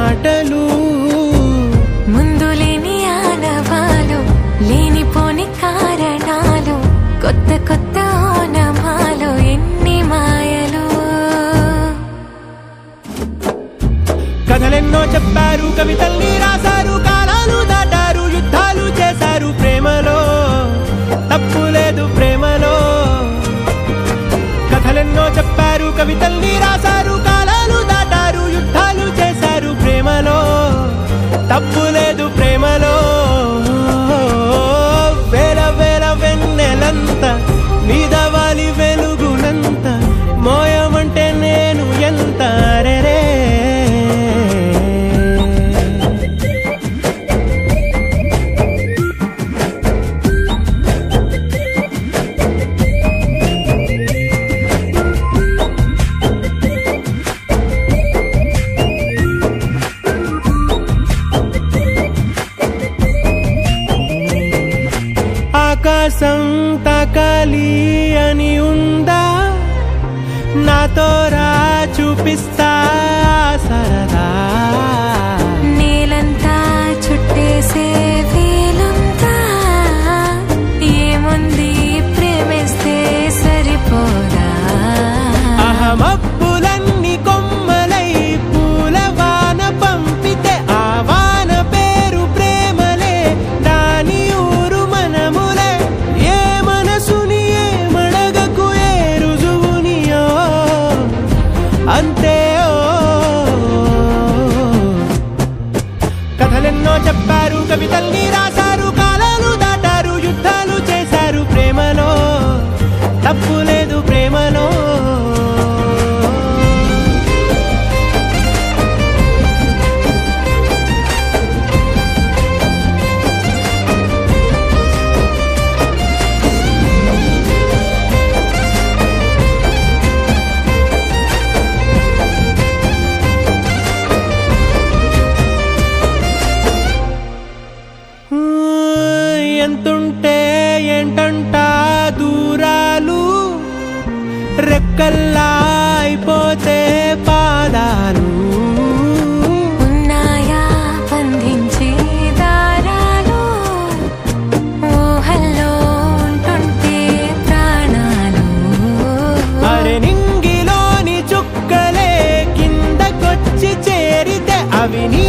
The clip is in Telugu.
మాటలు ముందు లేని ఆనవాలు లేనిపోని కారణాలు కొత్త కొత్త ఓనమాలు ఎన్ని మాయలు కథలెన్నో చెప్పారు కవితల్ని రాశారు కాలాలు దాటారు యుద్ధాలు చేశారు ప్రేమలో తప్పు లేదు ప్రేమలో కథలెన్నో చెప్పారు కవితల్ని రాశారు కాలాలు దాటారు యుద్ధాలు చేశారు ప్రేమలో తప్పు లేదు ప్రేమలో వేల వేల వెన్నెలంత నీదవాలి వెలుగునంత మోయమంటే నేను ఎంత రే ఆకాశం తాకాలి అని ఉందా నాతో రా చూపిస్తా సరదా నేలంతా చుట్టేసే వీలుందా ఏముంది ప్రేమిస్తే సరిపోదా అహమప్పులన్నీ కొమ్మలై పూలవాన పంపితే ఆ వాన పేరు ప్రేమలే దాని ఊరు మనములే ఏ మనసుని ఏ మడగకు ఏ రుజువునియో అంతే కథలెన్నో చెప్పారు కవితల్ని రాశారు కాలాలు దాటారు యుద్ధాలు చేశారు ప్రేమలో తప్పు లేదు ప్రేమలో ఎంతుంటే ఏంటంట దూరాలు రెక్కల్లా అయిపోతే పాదాలు ఉన్నాయా బంధించే దారాలు ఊహల్లో ఉంటుంటే ప్రాణాలు అరే నింగిలోని చుక్కలే కిందకొచ్చి చేరితే అవి నీ